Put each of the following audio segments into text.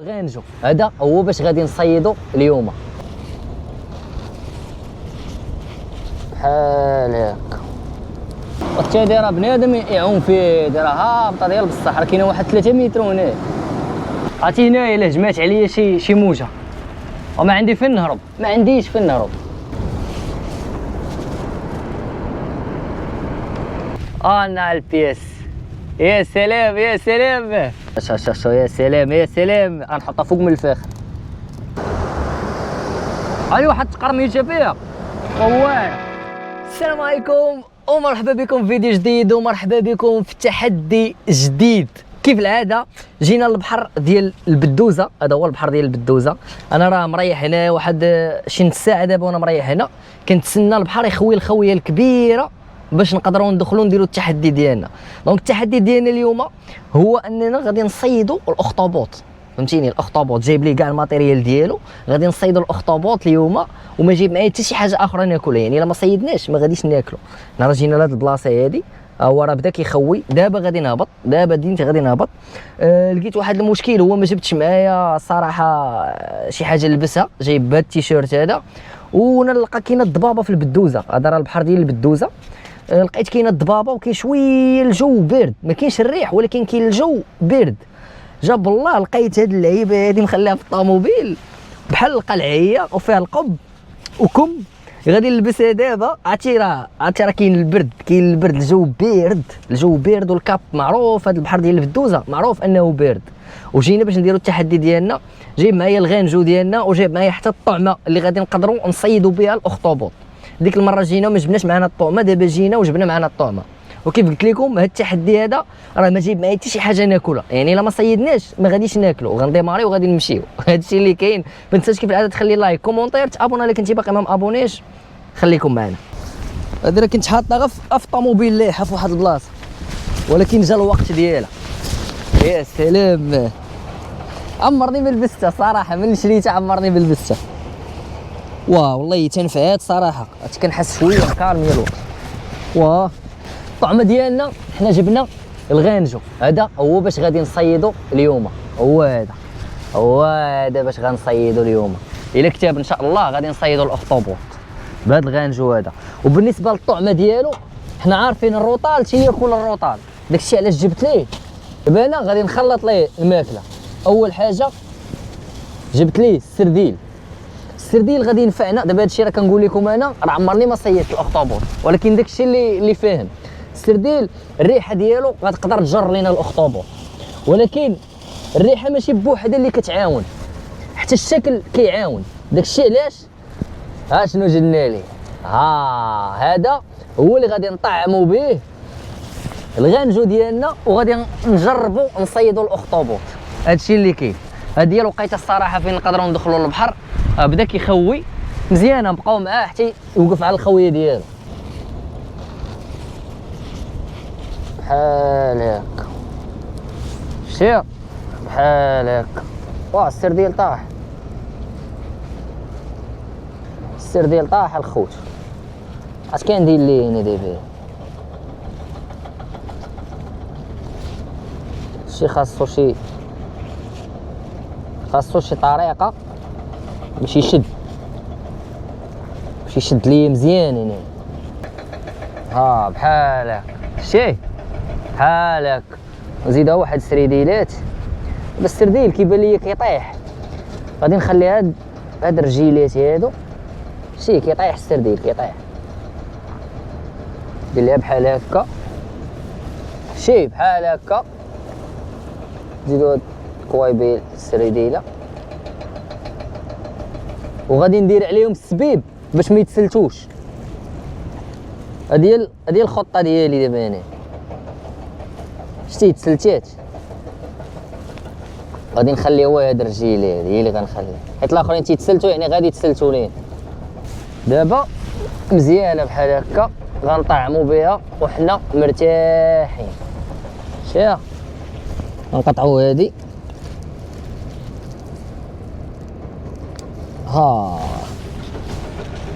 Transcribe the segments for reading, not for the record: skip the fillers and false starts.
الغانجو هذا هو باش غادي نصيدو اليوم بحال هكا. وقتها دايره بنادم يعوم فيه، دايره هابطه ديال بصح، راه كاينه واحد 3 متر هنا. عرفتي هنايا الا هجمات عليا شي موجه وما عندي فين نهرب، ما عنديش فين نهرب. انا البيس، يا سلام يا سلام، شو يا سلام يا سلام، غنحطها فوق من الفاخر. هاي واحد تقرميشه فيها والله. السلام عليكم ومرحبا بكم في فيديو جديد، ومرحبا بكم في تحدي جديد. كيف العاده جينا للبحر ديال البدوزه، هذا هو البحر ديال البدوزه. انا راه مريح هنا واحد شي نص ساعه دابا وانا مريح هنا، كنتسنى البحر يخوي الخويه الكبيره باش نقدروا ندخلوا نديروا التحدي ديالنا. دونك التحدي ديالنا اليوم هو اننا غادي نصيدوا الاخطبوط، فهمتيني؟ الاخطبوط جايب لي كاع الماتيريال ديالو، غادي نصيدوا الاخطبوط اليوم، وما جايب معايا حتى شي حاجه اخرى ناكلها. يعني الا ما صيدناش ما غاديش ناكلو. انا راه جينا لهاد البلاصه هادي، هو راه بدا كيخوي، دابا غادي نهبط، دابا دينت غادي نهبط. لقيت واحد المشكل، هو ما جبتش معايا صراحه شي حاجه نلبسها، جايب هاد التيشيرت هذا. ونلقى كاينه الضبابه في البدوزه، هذا راه البحر ديال البدوزه. لقيت كاينه الضبابه وكاين شويه الجو بارد، ما كاينش الريح ولكن كاين الجو بارد. جاب الله لقيت هاد اللعيبه هادي مخليها في الطوموبيل بحال القلعيه وفيها القب وكم، غادي نلبسها دابا. عرفتي راه كاين البرد، الجو بارد، الجو بارد، والكاب معروف هاد البحر ديال البدوزه معروف انه بارد. وجينا باش نديروا التحدي ديالنا، جايب معايا الغانجو ديالنا وجايب معايا حتى الطعمه اللي غادي نقدروا نصيدوا بها الاخطبوط. ديك المره جينا وما جبناش معنا الطعمه، دابا جينا وجبنا معنا الطعمه. وكيف قلت لكم هاد التحدي هذا راه ما جايب معايا حتى شي حاجه ناكلها، يعني الا ما صيدناش ما غاديش ناكلو، غنديماري وغادي نمشيو. هادشي اللي كاين. ما تنساش كيف العاده تخلي لايك كومونتير، تابونا الا كنتي باقي ما مابونيش، خليكم معنا. هادي راه كنت حاطها غير في الطوموبيل لايحه في واحد البلاصه، ولكن جا الوقت ديالها. يا سلام، عمرني بالبسته صراحه، من شريتها عمرني بالبسته. واه والله تنفعات صراحه، كنحس شويه كارمي الوقت. واه الطعمه ديالنا حنا جبنا الغانجو، هذا هو باش غادي نصيدو اليوم، هو هذا باش غنصيدو اليوم. الا كتاب ان شاء الله غادي نصيدو الاخطبوط بهذا الغانجو هذا. وبالنسبه للطعمه ديالو حنا عارفين الروطال تياكل الروطال، داكشي علاش جبت ليه. دابا انا غادي نخلط ليه الماكله. اول حاجه جبت ليه السرديل غادي ينفعنا. دابا هادشي راه كنقول لكم، انا راه عمرني ما صيدت الاخطبوط، ولكن داكشي اللي فاهم. السرديل الريحه ديالو غتقدر تجر لينا الاخطبوط، ولكن الريحه ماشي بوحدها اللي كتعاون، حتى الشكل كيعاون. داكشي علاش ها شنو جبنا ليه، هذا هو اللي غادي نطعموا به الغانجو ديالنا، وغادي نجربوا نصيدوا الاخطبوط. هادشي اللي كاين. هادي هي الوقيته الصراحه فين نقدروا ندخلوا للبحر. بدا كيخوي مزيان، نبقاو معاه حتى يوقف على الخويه ديالو بحال هكا. شتي بحال هكا. واه السرديل طاح، الخوت. اش كندير ليه هنا دابا؟ خاصو شي طريقه باش يشد ليا مزيان هنا. بحال هكا، شتي بحال هكا. وزيدها واحد السريديلات. بس السرديل كيبان ليا كيطيح، غادي نخلي هاد الرجيلات هادو، شتي كيطيح السرديل كيطيح. دير ليها بحال هكا، شتي بحال هكا. زيدو هاد الكوايبيل السريديله، وغادي ندير عليهم السبيب باش ما يتسلتوش. هادي الخطه ديالي دابا. انا شتي تسلتات، غادي نخلي هو هاد الرجيله هي اللي غنخليها، حيت الاخرين تيتسلتوا يعني غادي يتسلتوا لين. دابا مزيانه بحال هكا غنطعموا بها وحنا مرتاحين. شتي غنقطعوا هادي،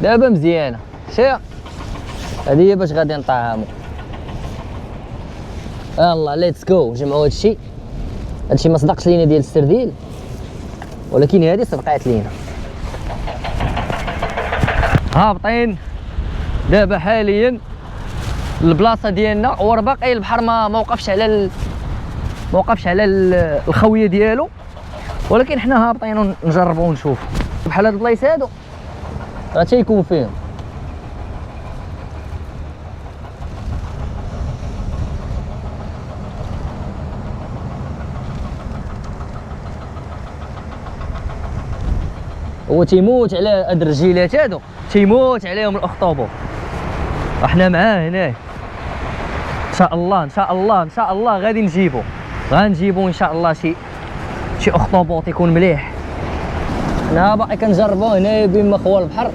دابا مزيانه. شتي هادي هي باش غادي نطعموا. يلاه ليتس جو. جمعوا هادشي ما صدقش لينا ديال السرديل. ولكن هذه سبقات لينا. هابطين دابا حاليا البلاصه ديالنا، ورباقي البحر ما وقفش على الخويه ديالو، ولكن حنا هابطين نجربوا ونشوفوا. بحال هاد البلايص هادو راه تيكون فيهم هو تيموت على هاد الرجيلات هادو، تيموت عليهم الاخطبوط، وحنا معاه هنايا. ان شاء الله ان شاء الله ان شاء الله غادي غنجيبو ان شاء الله شي اخطبوط يكون مليح. حنا باقي كنجربو هنايا بين مخوى البحر.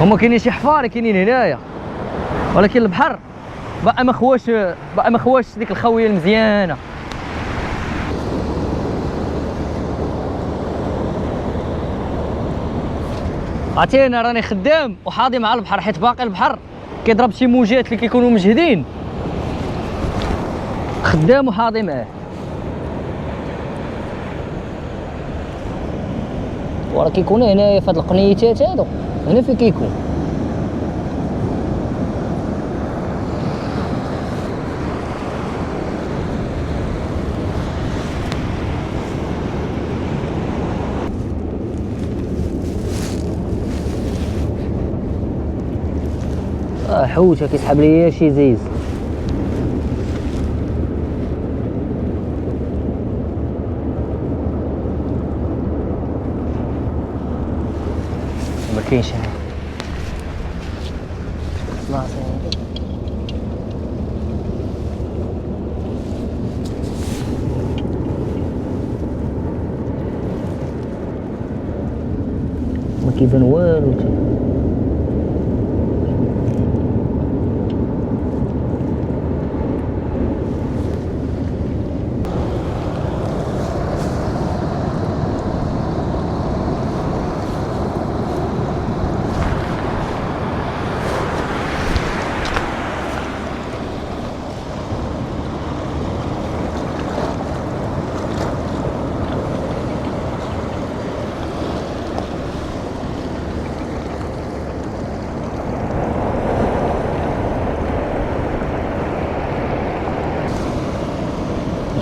هما كاينين شي حفار كاينين هنايا، ولكن البحر باقي ما خواش ديك الخويه المزيانه. عرفتي انا راني خدام وحاضي مع البحر، حيت باقي البحر كيضرب شي موجات اللي كيكونوا مجهدين، خدام وحاضي معاه. وراه كيكون هنايا فهاد القنيتات هادو، هنا فين كيكون. حوته كيسحب ليا شي زيز. ما كاينش هنا بلاصه هادي. ما كيبان والو.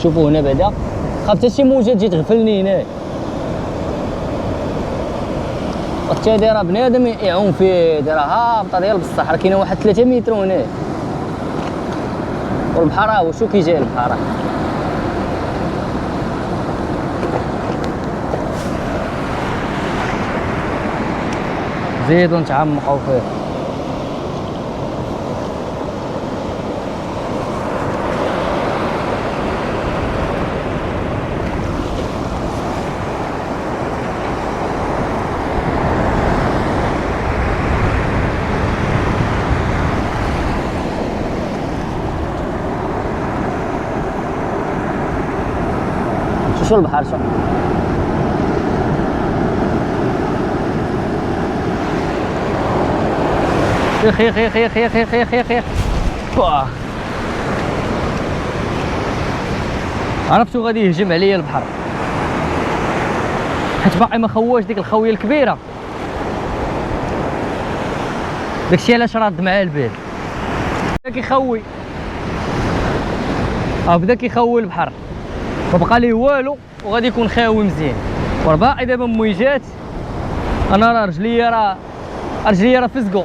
شوفوا هنا بعدا خاف حتى شي موجه تجي تغفلني هنا. وقتها دايره بنادم يعوم فيه، دايره هابطه ديال بصح، راه كاينه واحد 3 متر هنا، والبحر ها هو شو كيجي البحر. زيدو نتعمقوا فيه. شو البحر شو خيخ عرفتو غادي يهجم عليا البحر، حيت باقي ما خواش ديك الخويه الكبيره. داكشي علاش راد معاه البال. بدا كيخوي بدا كيخوي البحر، ما بقى ليه والو وغادي يكون خاوي مزيان. ورباقي دابا مويجات، انا راه رجليا راه فزقو.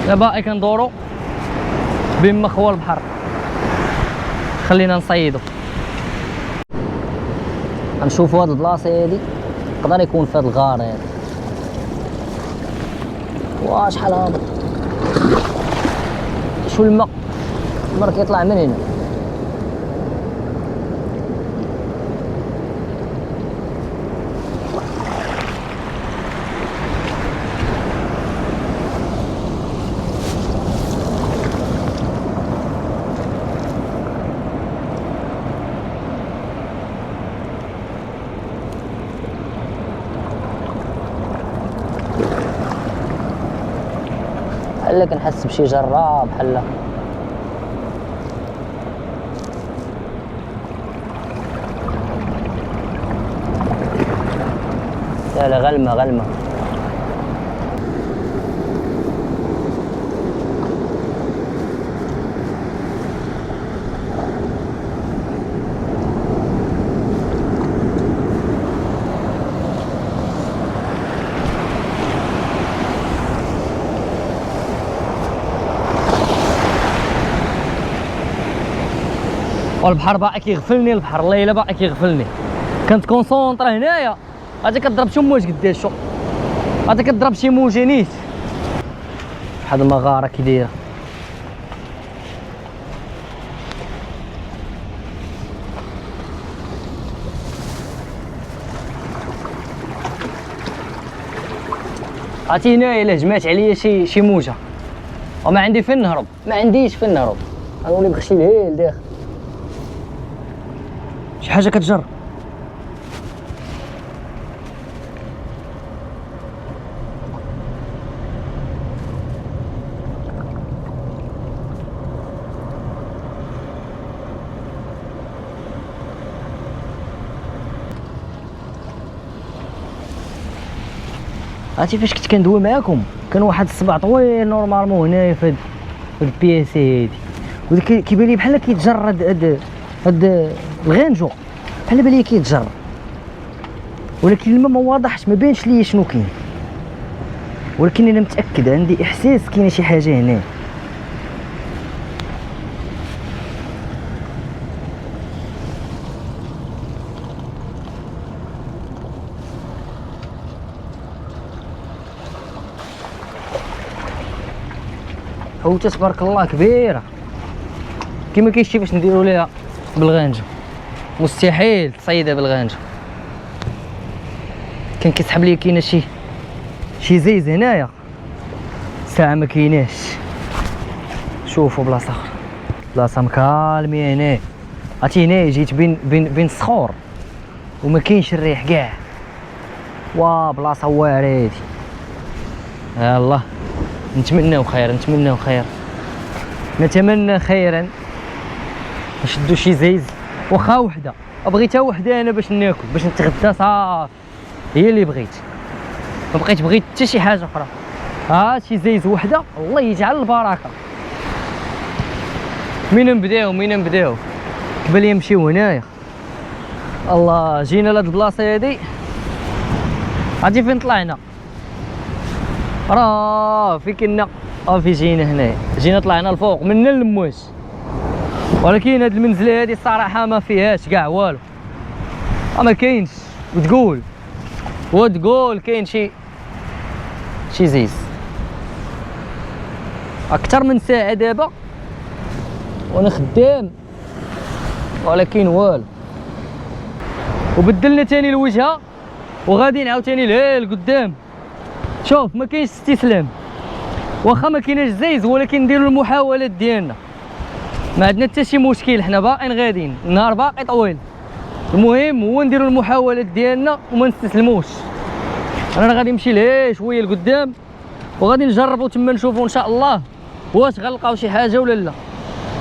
دابا باقي كندورو بين مخوى البحر، خلينا نصيدو. غنشوفو هاد البلاصه هادي، يقدر يكون في هاد الغار هادي. واه شحال هابط، شو الماء كيطلع من هنا. بحال كنحس بشي جره بحال. لا غلمه والبحر باقي كيغفلني. البحر الليله باقي كيغفلني. كنت كونسونطرا هنايا غادي كضرب شي موج قداش شو غادي كضرب شي موجه نيت. واحد المغاره كي دايره. عرفتي هنايا الا هجمات عليا شي موجه وما عندي فين نهرب، ما عنديش فين نهرب، غنولي بغشي لهيه لداخل. شي حاجه كتجر. عرفتي فاش كنت كندوي معاكم كان واحد الصبع طويل نورمالمون هنايا في هاد البياسي هادي كيبان لي بحال كيتجر هاد الغنجو بحال بالي كيتجر، ولكن الماء ما واضحش ما بانش ليا شنو كاين، ولكن انا متاكد عندي احساس كاينه شي حاجه هنا. حوته تبارك الله كبيره كيما كيشتي باش نديرو ليها بالغنجه، مستحيل تصيدها بالغنجه. كان كيسحب لي كاينه شي زيز هنايا ساعه ما كايناش. شوفوا بلاصه اخرى، بلاصه مكالميه هنا. عرفتي هنا جيت بين الصخور وما كاينش الريح كاع. وا بلاصه واعره هادي. يلاه نتمناو خير، نتمناو خير، نتمنى خيرا. نشدو شي زيز واخا وحده، بغيتها وحده انا باش ناكل باش نتغدى صافي، هي اللي بغيت، ما بغيت حتى شي حاجه اخرى. ها شي زيز وحده الله يجعل البركه. من نبداو قبل يمشيو هنايا. الله جينا لهاد البلاصه هادي. عرفتي فين طلعنا؟ راه في كنا في جينا هنايا، جينا طلعنا الفوق من المواش، ولكن هاد المنزله هادي الصراحه ما فيهاش كاع والو، ما كاينش. وتقول كاين شي زيز. اكثر من ساعه دابا وانا خدام ولكن والو. وبدلنا تاني الوجهه وغاديين عاوتاني لهيه لقدام. شوف ما كاينش استسلام، واخا ما كايناش زيز ولكن نديروا المحاولات ديالنا، ما عندنا حتى شي مشكل، حنا باقيين غاديين، النهار باقي طويل. المهم هو نديروا المحاولات ديالنا وما نستسلموش. انا غادي نمشي لهيه شويه لقدام وغادي نجربوا تما نشوفوا ان شاء الله واش غنلقاو شي حاجه ولا لا.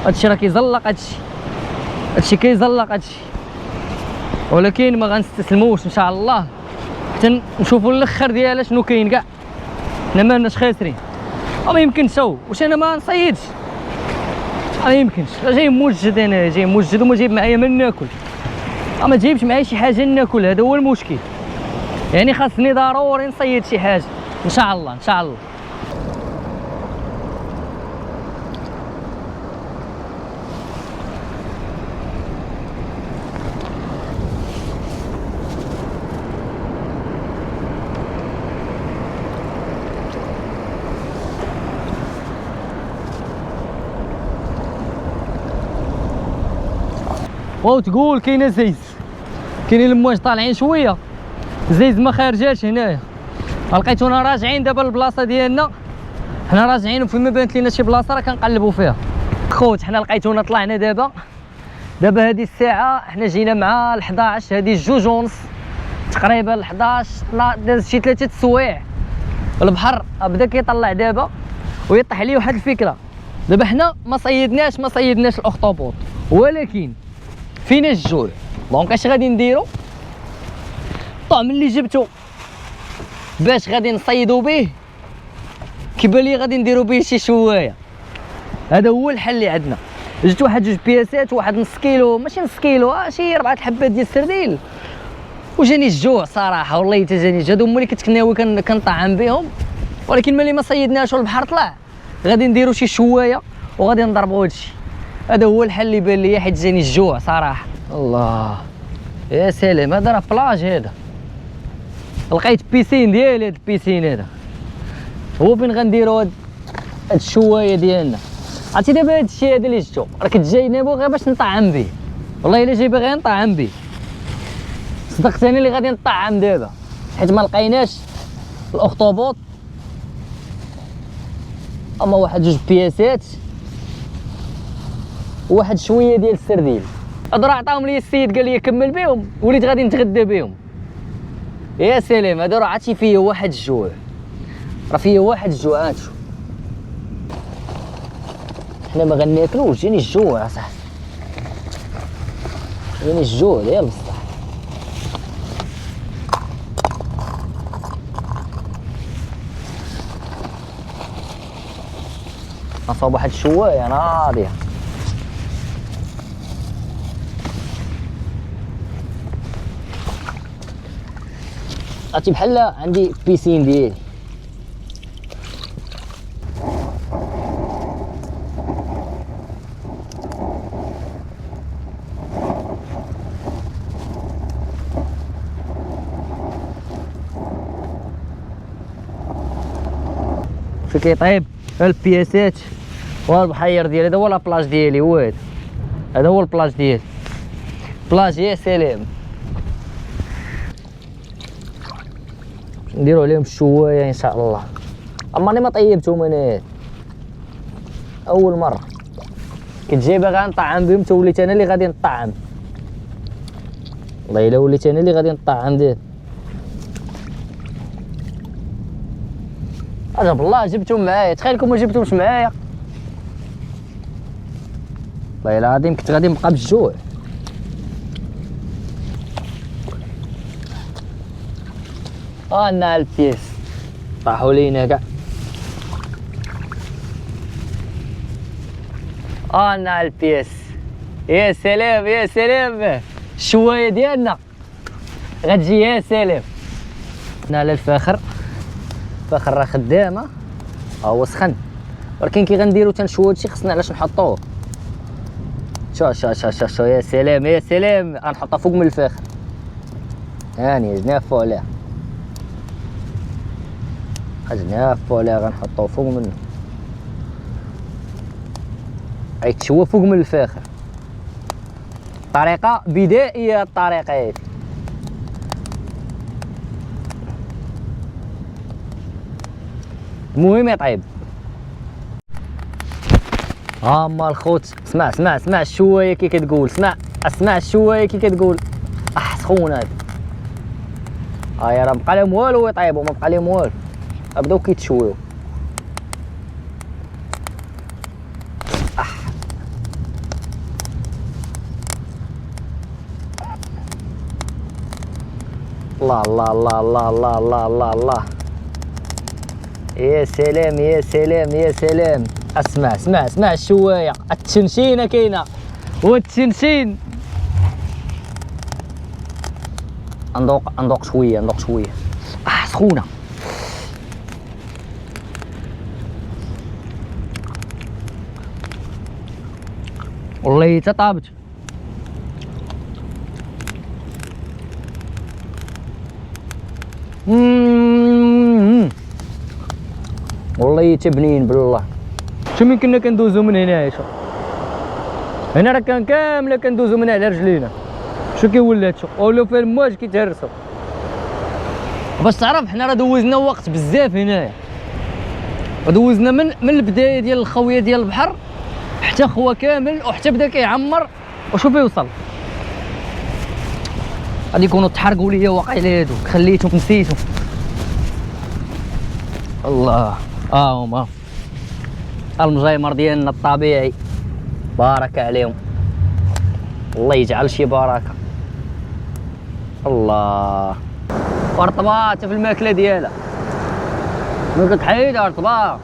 هادشي راه كيزلق، هادشي كيزلق هادشي، ولكن ما غنستسلموش ان شاء الله حتى نشوفوا الاخر ديالها شنو كاين كاع. حنا مالناش خاسرين. ما يمكنش واش انا ما نصيدش، ما يمكنش. جاي موجد، انا جاي موجد وما جايب معايا ما ناكل، ما جايبش معايا شي حاجه ناكل، هذا هو المشكل. يعني خاصني ضروري نصيد شي حاجه ان شاء الله ان شاء الله. واو تقول كاينه زيز، كاينين المواج طالعين شويه، زيز ما خارجاش هنايا. لقيتونا راجعين دابا للبلاصه ديالنا، حنا راجعين وفيما بانت لينا شي بلاصه راه كنقلبوا فيها. خوت حنا لقيتونا طلعنا دابا هذه الساعه حنا جينا مع 11، هذه 2:30 تقريبا، 11 داز شي 3 سوايع. البحر بدا كيطلع دابا ويطيح لي واحد الفكره. دابا حنا ما صيدناش الاخطبوط، ولكن فينا الجوع. دونك اش غادي نديرو؟ الطعم اللي جبتو باش غادي نصيدو به كيبان لي غادي نديرو به شي شوايه. هذا هو الحل اللي عندنا. جبت واحد جوج بياسات، واحد نص كيلو، ماشي نص كيلو، شي 4 حبات ديال السرديل، وجاني الجوع صراحه. والله حتى جاني. هادو هما اللي كنت ناوي كنطعم بهم، ولكن ملي ما صيدناش والبحر طلع غادي نديرو شي شوايه وغادي نضربو هادشي. هذا هو الحل اللي بان لي، حيت جاني الجوع صراحه. الله يا سلام، هذا راه بلاج. هذا لقيت بيسين ديالي، هذا البيسين هذا هو فين غنديرو هاد الشوايه ديالنا. عرفتي دابا هاد الشيء هذا اللي شفتو راه كنت جاي نابو غير باش نطعم به. والله الا جاي باغي نطعم به، صدقت انا اللي غادي نطعم دابا، حيت ما لقيناش الاخطبوط. اما واحد جوج بياسات وواحد شويه ديال السرديل، هادو راه عطاهم لي السيد قال لي كمل بهم، وليت غادي نتغدى بهم. يا سلام، هادو راه عرفتي فيه واحد الجوع، راه فيه واحد الجوع. هاتشوف حنا ما غناكلوش، جاني الجوع اصاحبي، جاني الجوع ديال بصح. نصاوب واحد الشوايه ناضيه. عرفتي بحال عندي بيسين ديالي، فين كيطيب البياسات والبحير ديالي. هذا هو لابلاج ديالي، هو هذا، هذا هو البلاج ديالي، بلاج. يا سلام، نديرو عليهم الشوايه ان شاء الله. اما انا ما طيبتهم، انا اول مره كنت جاي باغي نطعم بهم، توليت انا اللي غادي نطعم. والله الا وليت انا اللي غادي نطعم ديال. عجب الله جبتهم معايا، تخيلكم ما جبتهمش معايا، والله الا العظيم كنت غادي نبقى بالجوع. انا البيس طاحوا لينا كاع. انا البيس. يا سلام يا سلام، الشوايه ديالنا غتجي. يا سلام، انا على الفاخر، الفاخر راه خدام، ها هو سخن، ولكن كي غنديرو تنشوي هادشي خصنا علاش نحطوه. شو شو شو شو شو، يا سلام يا سلام. غنحطها فوق من الفاخر، هاني جنافو عليها، جنافو عليها، غنحطوه فوق منه، غيتشوى فوق من الفاخر. طريقة بدائية، الطريقة هادي. المهم يطيب. هاما الخوت، اسمع اسمع اسمع الشوايه كي كتقول، اسمع الشوايه كي كتقول. سخون هذا. راه بقى لهم والو يطيبوا، ما بقى لهم والو، بداو كيتشويو. الله الله الله الله الله الله الله الله. يا سلام يا سلام يا سلام. اسمع اسمع اسمع الشوايه، التنشينه كاينه، والتنشين. ندوق شويه، ندوق شويه. سخونه. والله حتى طابت. والله تبنين بالله. شو من كنا كندوزو من هنايا، شوف هنا راه كان كامله كندوزو من على رجلينا. شو كي ولات، شوف ولاو فيها المواج كيتهرسوا. باش تعرف حنا راه دوزنا وقت بزاف هنايا، دوزنا من البدايه ديال الخويه ديال البحر حتى خوا كامل، وحتى بدا كيعمر، وشوف وصل. غادي يكونوا تحرقوا ليا واقيلا هادوك، خليتهم نسيتهم. الله هما المجيمر ديالنا الطبيعي، بارك عليهم، الله يجعل شي بركه. الله، ورطبه حتى في الماكله ديالها، ما كتحيدها رطبه.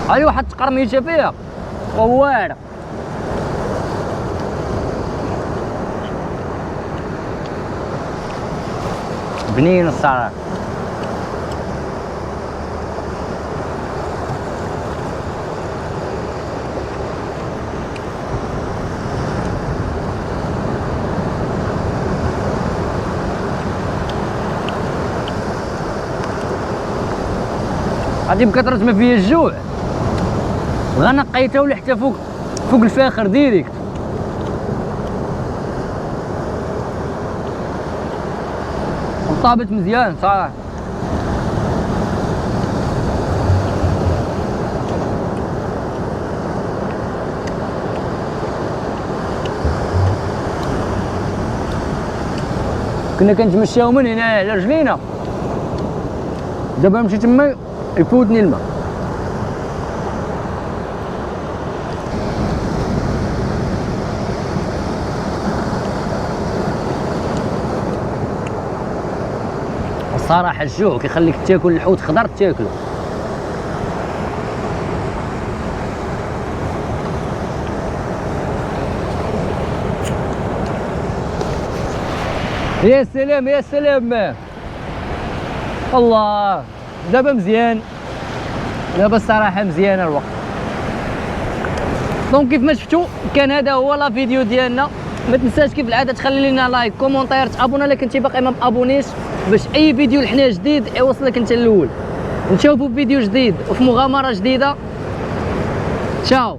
هاي واحد تقرميشه فيها وواعره. بنين الصراحه. غادي بكثرة ما فيها الجوع غنقيتها ولا حتى فوق الفاخر ديريكت. طابت مزيان صراحه. كنا كنتمشاو من هنا على رجلينا، دابا نمشي تما يفوتني الماء. الصراحه الجوع كيخليك تاكل الحوت خضر تاكلو. يا سلام يا سلام، الله دابا مزيان، دابا الصراحه مزيان الوقت. دونك كيف ما شفتوا كان هذا هو لا فيديو ديالنا. ما تنساش كيف العاده تخلي لنا لايك كومونتير، تابونا الا كنتي باقي ما مابونيش باش اي فيديو لحنا جديد يوصلك انت الاول. نشوفوا فيديو جديد وفي مغامره جديده. تشاو.